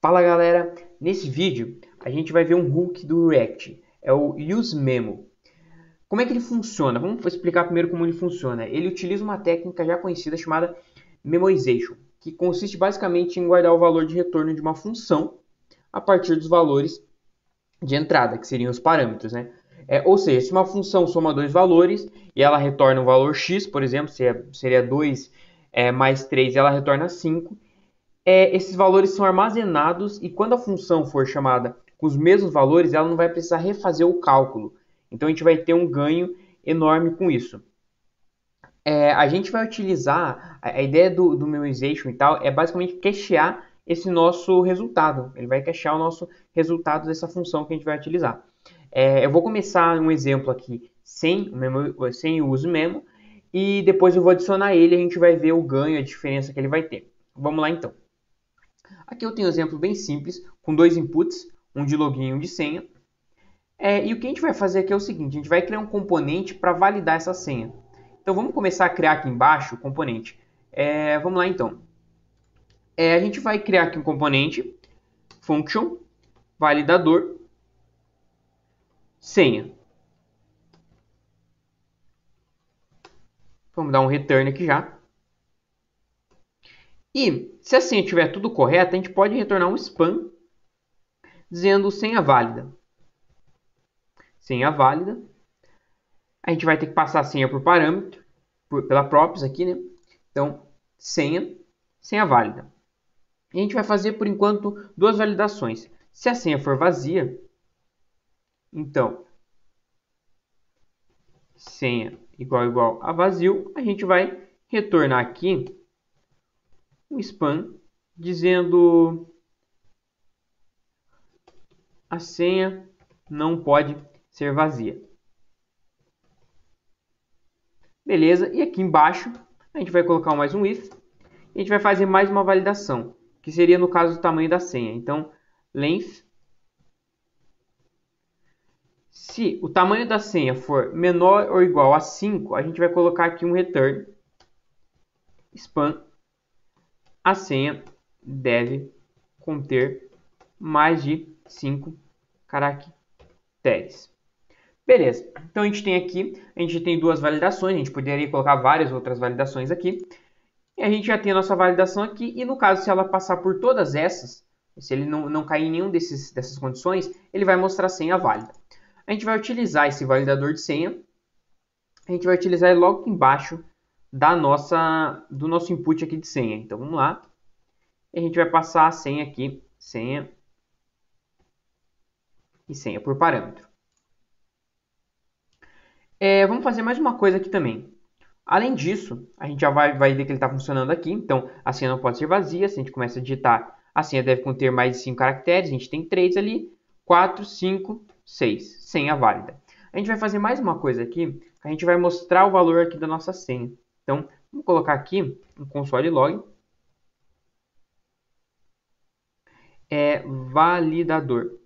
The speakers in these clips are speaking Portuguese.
Fala galera, nesse vídeo a gente vai ver um hook do React, é o useMemo. Como é que ele funciona? Vamos explicar primeiro como ele funciona. Ele utiliza uma técnica já conhecida chamada memoization, que consiste basicamente em guardar o valor de retorno de uma função a partir dos valores de entrada, que seriam os parâmetros, né? Ou seja, se uma função soma dois valores e ela retorna um valor x, por exemplo, seria 2 mais 3 e ela retorna 5, esses valores são armazenados e quando a função for chamada com os mesmos valores, ela não vai precisar refazer o cálculo. Então a gente vai ter um ganho enorme com isso. A gente vai utilizar, a ideia do memoization e tal, é basicamente cachear esse nosso resultado. Ele vai cachear o nosso resultado dessa função que a gente vai utilizar. Eu vou começar um exemplo aqui sem o uso memo e depois eu vou adicionar ele e a gente vai ver o ganho, a diferença que ele vai ter. Vamos lá então. Aqui eu tenho um exemplo bem simples, com dois inputs, um de login e um de senha. E o que a gente vai fazer aqui é o seguinte, a gente vai criar um componente para validar essa senha. Então vamos começar a criar aqui embaixo o componente. Vamos lá então. A gente vai criar aqui um componente, function, validador, senha. Vamos dar um return aqui já. E se a senha estiver tudo correta, a gente pode retornar um spam dizendo senha válida. Senha válida. A gente vai ter que passar a senha por parâmetro, pela props aqui, né? Então, senha válida. E a gente vai fazer, por enquanto, duas validações. Se a senha for vazia, então, senha igual a vazio, a gente vai retornar aqui um spam dizendo a senha não pode ser vazia. Beleza, e aqui embaixo a gente vai colocar mais um if e a gente vai fazer mais uma validação, que seria no caso do tamanho da senha. Então, length. Se o tamanho da senha for menor ou igual a 5, a gente vai colocar aqui um return spam. A senha deve conter mais de 5 caracteres. Beleza, então a gente tem duas validações, a gente poderia colocar várias outras validações aqui. E a gente já tem a nossa validação aqui, e no caso, se ela passar por todas essas, se ele não cair em nenhum dessas condições, ele vai mostrar a senha válida. A gente vai utilizar esse validador de senha, a gente vai utilizar ele logo aqui embaixo do nosso input aqui de senha. Então vamos lá, e a gente vai passar a senha aqui, senha e senha por parâmetro. Vamos fazer mais uma coisa aqui também. Além disso, a gente já vai ver que ele está funcionando aqui. Então, a senha não pode ser vazia. Se a gente começa a digitar, a senha deve conter mais de 5 caracteres. A gente tem 3 ali, 4, 5, 6. Senha válida. A gente vai fazer mais uma coisa aqui. A gente vai mostrar o valor aqui da nossa senha. Então, vamos colocar aqui um console log. Validador.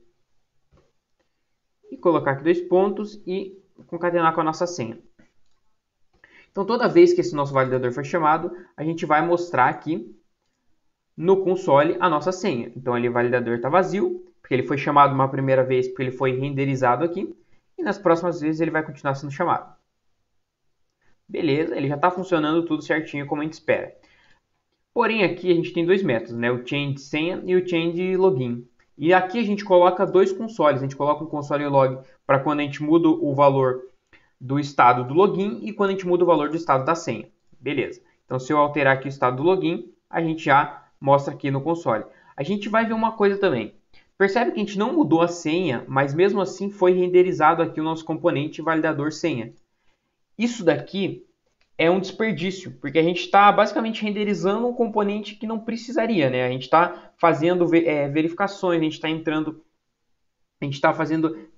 E colocar aqui dois pontos e concatenar com a nossa senha. Então, toda vez que esse nosso validador for chamado, a gente vai mostrar aqui no console a nossa senha. Então, ali o validador está vazio, porque ele foi chamado uma primeira vez, porque ele foi renderizado aqui. E nas próximas vezes ele vai continuar sendo chamado. Beleza, ele já está funcionando tudo certinho como a gente espera. Porém, aqui a gente tem dois métodos, né? O change senha e o change login. E aqui a gente coloca dois consoles. A gente coloca um console log para quando a gente muda o valor do estado do login e quando a gente muda o valor do estado da senha. Beleza. Então, se eu alterar aqui o estado do login, a gente já mostra aqui no console. A gente vai ver uma coisa também. Percebe que a gente não mudou a senha, mas mesmo assim foi renderizado aqui o nosso componente validador senha. Isso daqui é um desperdício, porque a gente está basicamente renderizando um componente que não precisaria, né? A gente está fazendo verificações, a gente está entrando, a gente está fazendo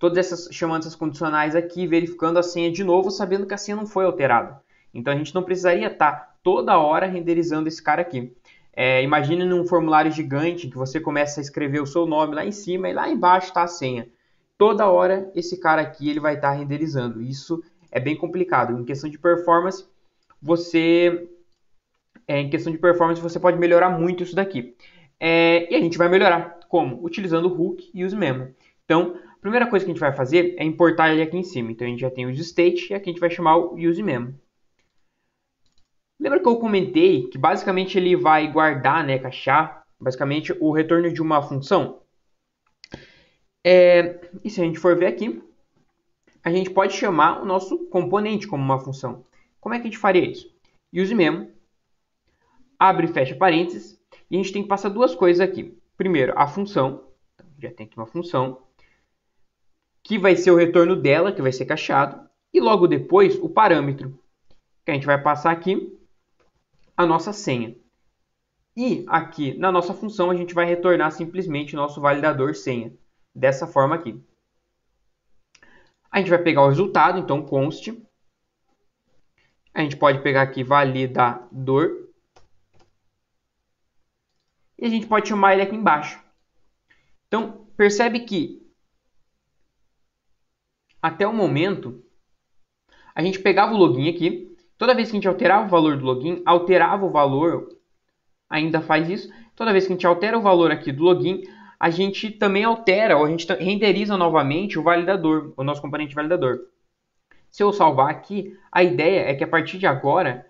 chamando essas condicionais aqui, verificando a senha de novo, sabendo que a senha não foi alterada. Então a gente não precisaria estar toda hora renderizando esse cara aqui. Imagine num formulário gigante que você começa a escrever o seu nome lá em cima e lá embaixo está a senha. Toda hora esse cara aqui ele vai estar renderizando. Isso é bem complicado. Em questão de performance, você pode melhorar muito isso daqui. E a gente vai melhorar Como? Utilizando o hook e useMemo. Então, a primeira coisa que a gente vai fazer é importar ele aqui em cima. Então, a gente já tem o useState e aqui a gente vai chamar o useMemo. Lembra que eu comentei que basicamente ele vai guardar, né, cachear, basicamente o retorno de uma função? E se a gente for ver aqui, a gente pode chamar o nosso componente como uma função. Como é que a gente faria isso? useMemo, abre e fecha parênteses, e a gente tem que passar duas coisas aqui. Primeiro, a função, então, já tem aqui uma função, que vai ser o retorno dela, que vai ser cacheado, e logo depois o parâmetro, que a gente vai passar aqui a nossa senha. E aqui na nossa função a gente vai retornar simplesmente o nosso validador senha, dessa forma aqui. A gente vai pegar o resultado, então const. A gente pode pegar aqui validador. E a gente pode chamar ele aqui embaixo. Então, percebe que até o momento a gente pegava o login aqui. Toda vez que a gente alterava o valor do login, alterava o valor, ainda faz isso. Toda vez que a gente altera o valor aqui do login, a gente também altera, ou a gente renderiza novamente o validador, o nosso componente validador. Se eu salvar aqui, a ideia é que a partir de agora,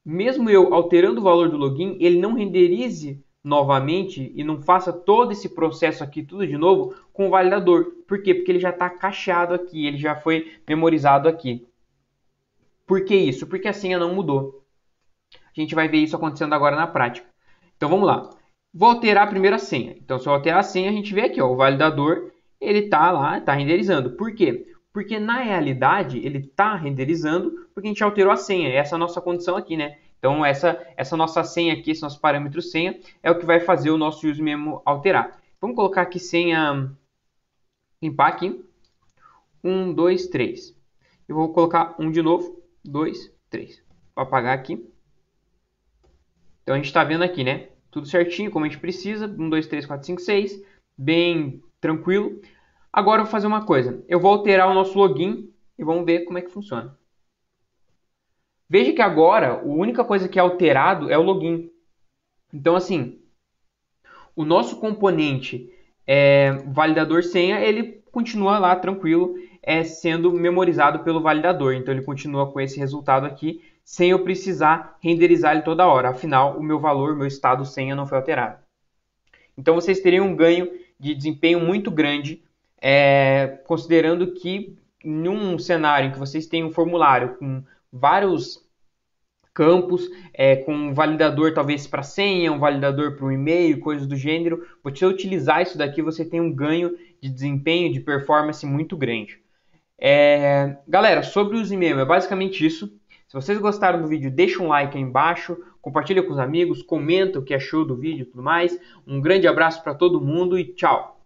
mesmo eu alterando o valor do login, ele não renderize novamente e não faça todo esse processo aqui tudo de novo com o validador. Por quê? Porque ele já está cacheado aqui, ele já foi memorizado aqui. Por que isso? Porque a senha não mudou. A gente vai ver isso acontecendo agora na prática. Então vamos lá. Vou alterar primeiro a senha. Então se eu alterar a senha, a gente vê aqui, ó, o validador, ele está lá, está renderizando. Por quê? Porque na realidade ele está renderizando porque a gente alterou a senha. Essa é a nossa condição aqui, né? Então essa nossa senha aqui, esse nosso parâmetro senha, é o que vai fazer o nosso useMemo alterar. Vamos colocar aqui senha, limpar aqui. 1, 2, 3. Eu vou colocar 1 de novo, 2, 3. Vou apagar aqui. Então a gente está vendo aqui, né? Tudo certinho, como a gente precisa. 1, 2, 3, 4, 5, 6. Bem tranquilo. Agora eu vou fazer uma coisa. Eu vou alterar o nosso login e vamos ver como é que funciona. Veja que agora a única coisa que é alterado é o login. Então assim, o nosso componente validador senha, ele continua lá tranquilo, sendo memorizado pelo validador. Então ele continua com esse resultado aqui, sem eu precisar renderizar ele toda hora. Afinal, o meu valor, meu estado senha não foi alterado. Então vocês teriam um ganho de desempenho muito grande, considerando que em um cenário em que vocês têm um formulário com vários campos, com um validador talvez para senha, um validador para um e-mail, coisas do gênero, você utilizar isso daqui, você tem um ganho de desempenho, de performance muito grande. Galera, sobre o useMemo, é basicamente isso. Se vocês gostaram do vídeo, deixa um like aí embaixo, compartilha com os amigos, comenta o que achou do vídeo e tudo mais. Um grande abraço para todo mundo e tchau!